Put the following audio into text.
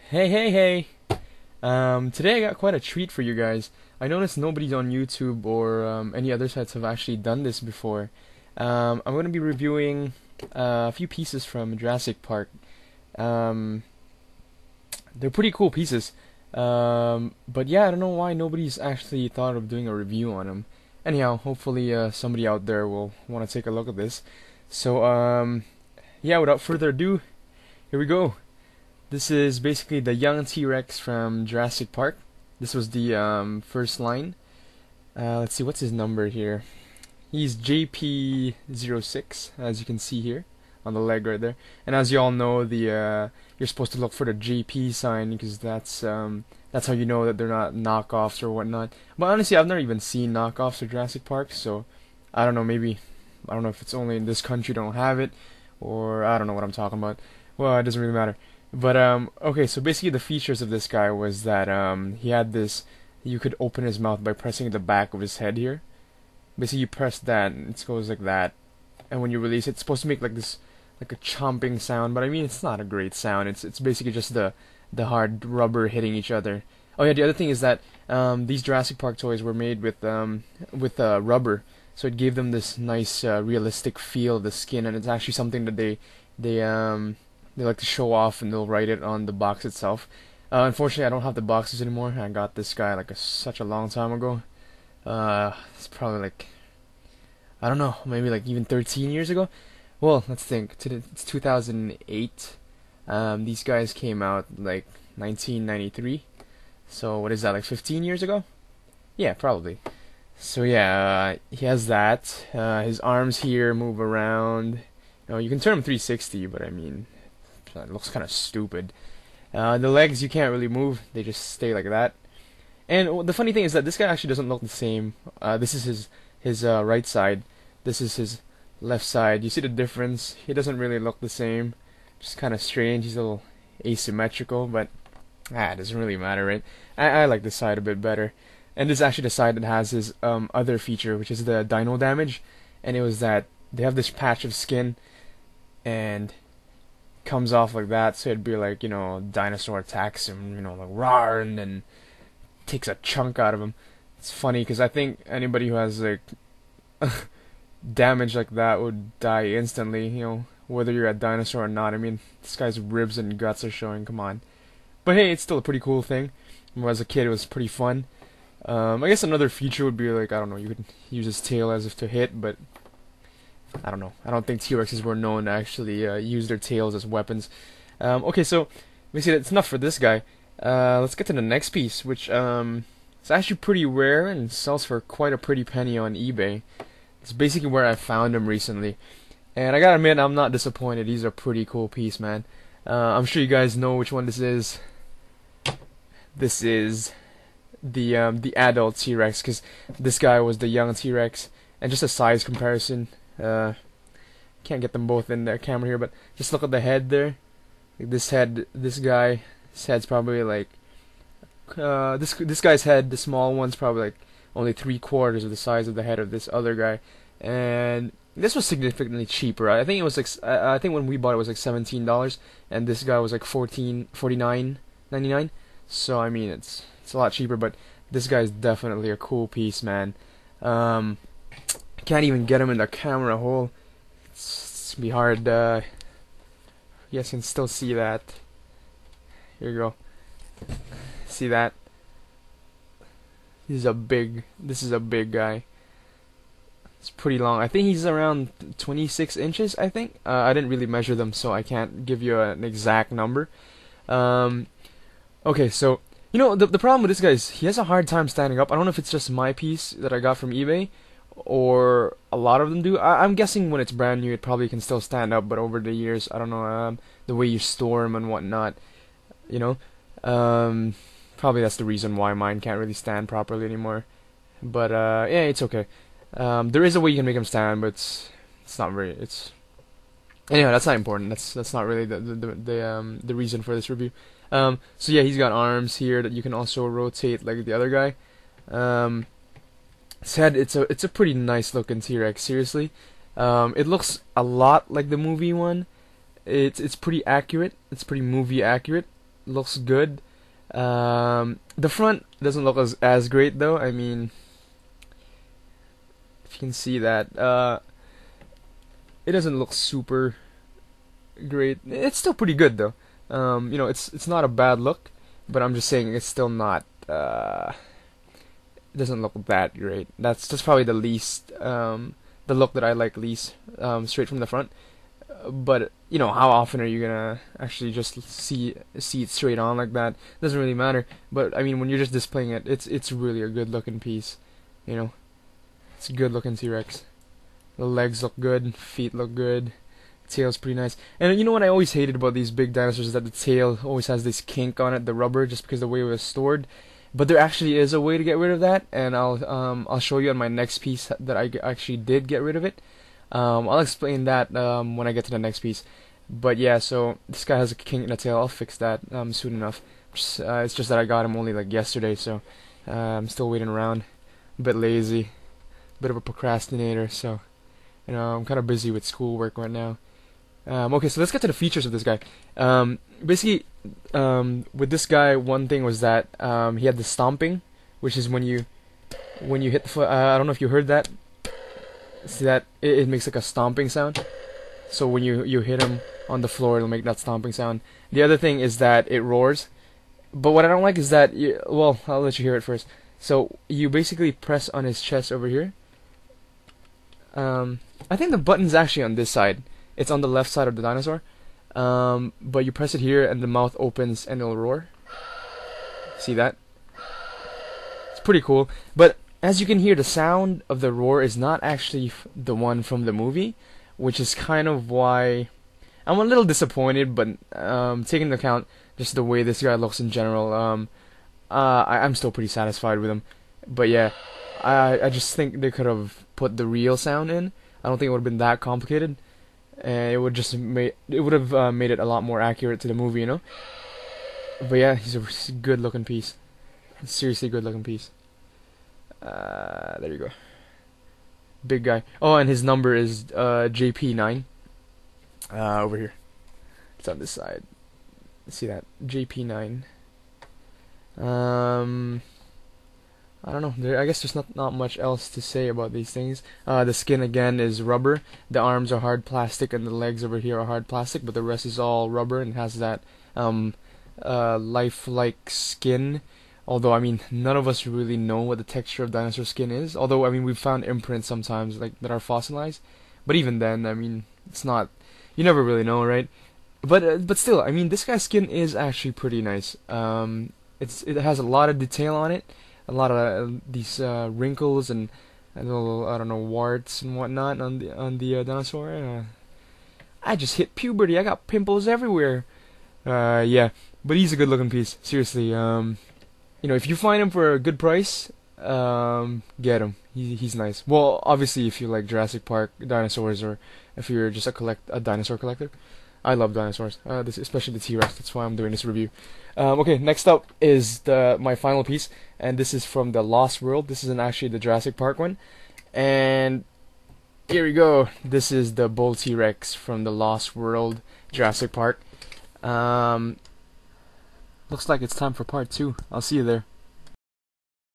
Hey. Today I got quite a treat for you guys. I noticed nobody's on YouTube or any other sites have actually done this before. I'm going to be reviewing a few pieces from Jurassic Park. Um, they're pretty cool pieces. But yeah, I don't know why nobody's actually thought of doing a review on them. Anyhow, hopefully somebody out there will want to take a look at this. So, yeah, without further ado, here we go. This is basically the young T-Rex from Jurassic Park. This was the first line. Let's see, what's his number here? He's JP06, as you can see here on the leg right there. And as you all know, the you're supposed to look for the JP sign because that's how you know that they're not knockoffs or whatnot. But honestly, I've never even seen knockoffs of Jurassic Park, so I don't know. Maybe I don't know if it's only in this country don't have it, or I don't know what I'm talking about. Well, it doesn't really matter. But okay, so basically the features of this guy was that he had this. You could open his mouth by pressing the back of his head here. Basically, you press that, and it goes like that. And when you release it, it's supposed to make like this, like a chomping sound. But I mean, it's not a great sound. It's basically just the hard rubber hitting each other. Oh yeah, the other thing is that these Jurassic Park toys were made with rubber, so it gave them this nice realistic feel of the skin, and it's actually something that they like to show off, and they'll write it on the box itself. Unfortunately, I don't have the boxes anymore. I got this guy like such a long time ago. It's probably like, I don't know, maybe like even 13 years ago. Well, let's think. It's 2008. These guys came out like 1993. So what is that, like 15 years ago? Yeah, probably. So yeah, he has that. His arms here move around. You can turn them 360, but I mean, it looks kind of stupid. The legs you can't really move; they just stay like that. And the funny thing is that this guy actually doesn't look the same. This is his right side. This is his left side. You see the difference? He doesn't really look the same. Just kind of strange. He's a little asymmetrical, but it doesn't really matter, right? I like this side a bit better. And this is actually the side that has his other feature, which is the dino damage. And it was that they have this patch of skin, and comes off like that, so it'd be like, dinosaur attacks him, like rawr, and then takes a chunk out of him. It's funny because I think anybody who has like damage like that would die instantly, whether you're a dinosaur or not. I mean, this guy's ribs and guts are showing, come on. But hey, it's still a pretty cool thing. When I was a kid, it was pretty fun. I guess another feature would be like, I don't know, you could use his tail as if to hit, but I don't know. I don't think T-Rexes were known to actually use their tails as weapons. Okay, so basically that's enough for this guy. Let's get to the next piece, which is actually pretty rare and sells for quite a pretty penny on eBay. It's basically where I found them recently, and I gotta admit I'm not disappointed. These are a pretty cool piece, man. I'm sure you guys know which one this is. This is the adult T-Rex, because this guy was the young T-Rex, and just a size comparison. Can't get them both in the camera here, but just look at the head there. Like this head, this guy's head's probably like this guy's head. The small one's probably like only 3/4 of the size of the head of this other guy, and this was significantly cheaper. I think it was like I think when we bought it was like $17, and this guy was like $49.99. So I mean it's a lot cheaper, but this guy's definitely a cool piece, man. Can't even get him in the camera hole. It's gonna be hard. You guys can still see that. Here you go. See that? This is a big guy. It's pretty long. I think he's around 26 inches, I think. I didn't really measure them, so I can't give you an exact number. Um, okay, so, you know, the problem with this guy is he has a hard time standing up. I don't know if it's just my piece that I got from eBay, or a lot of them do. I'm guessing when it's brand new, it probably can still stand up, but over the years, I don't know, the way you store them and whatnot, you know, probably that's the reason why mine can't really stand properly anymore. But yeah, it's okay. There is a way you can make them stand, but it's not very. It's anyway. That's not important. That's not really the reason for this review. So yeah, he's got arms here that you can also rotate like the other guy. His head. It's a pretty nice looking T-Rex. Seriously, it looks a lot like the movie one. It's pretty accurate. It's pretty movie accurate. Looks good. The front doesn't look as great though. I mean, if you can see that, it doesn't look super great. It's still pretty good though. You know, it's not a bad look, but I'm just saying it's still not. It doesn't look that great. That's probably the least, the look that I like least, straight from the front. But you know, how often are you gonna actually just see it straight on like that? Doesn't really matter. But I mean, when you're just displaying it, it's really a good looking piece. You know, it's a good looking T-Rex. The legs look good, feet look good, tail's pretty nice. And you know what I always hated about these big dinosaurs is that the tail always has this kink on it, the rubber, just because of the way it was stored. But there actually is a way to get rid of that, and I'll show you on my next piece that I actually did get rid of it. I'll explain that when I get to the next piece. But yeah, so this guy has a kink in the tail. I'll fix that soon enough. It's just that I got him only like yesterday, so I'm still waiting around. A bit lazy, bit of a procrastinator, so you know, I'm kind of busy with schoolwork right now. Okay, so let's get to the features of this guy. Basically, with this guy, one thing was that he had the stomping, which is when you hit the foot. I don't know if you heard that. See that it makes like a stomping sound. So when you hit him on the floor, it'll make that stomping sound. The other thing is that it roars. But what I don't like is that well, I'll let you hear it first. So you basically press on his chest over here. I think the button's actually on this side. It's on the left side of the dinosaur. But you press it here and the mouth opens and it'll roar. See that? It's pretty cool. But as you can hear, the sound of the roar is not actually the one from the movie, which is kind of why I'm a little disappointed. But taking into account just the way this guy looks in general, I'm still pretty satisfied with him. But yeah, I just think they could have put the real sound in. I don't think it would have been that complicated, and it would have made it a lot more accurate to the movie, you know. But yeah, he's a good looking piece. Seriously good looking piece. There you go. Big guy. Oh, and his number is JP9. Over here. It's on this side. See that? JP9. I don't know. I guess there's not much else to say about these things. The skin again is rubber. The arms are hard plastic, and the legs over here are hard plastic. But the rest is all rubber and has that lifelike skin. Although I mean, none of us really know what the texture of dinosaur skin is. Although I mean, we've found imprints sometimes like that are fossilized. But even then, I mean, it's not. You never really know, right? But still, I mean, this guy's skin is actually pretty nice. It has a lot of detail on it. A lot of these wrinkles and little, I don't know, warts and whatnot on the dinosaur. I just hit puberty. I got pimples everywhere. Yeah, but he's a good looking piece. Seriously. You know, if you find him for a good price, get him. He's nice. Well, obviously, if you like Jurassic Park dinosaurs, or if you're just a dinosaur collector. I love dinosaurs, especially the T-Rex. That's why I'm doing this review. Okay, next up is my final piece, and this is from the Lost World. This isn't actually the Jurassic Park one. And here we go. This is the bull T-Rex from the Lost World Jurassic Park. Looks like it's time for part 2. I'll see you there.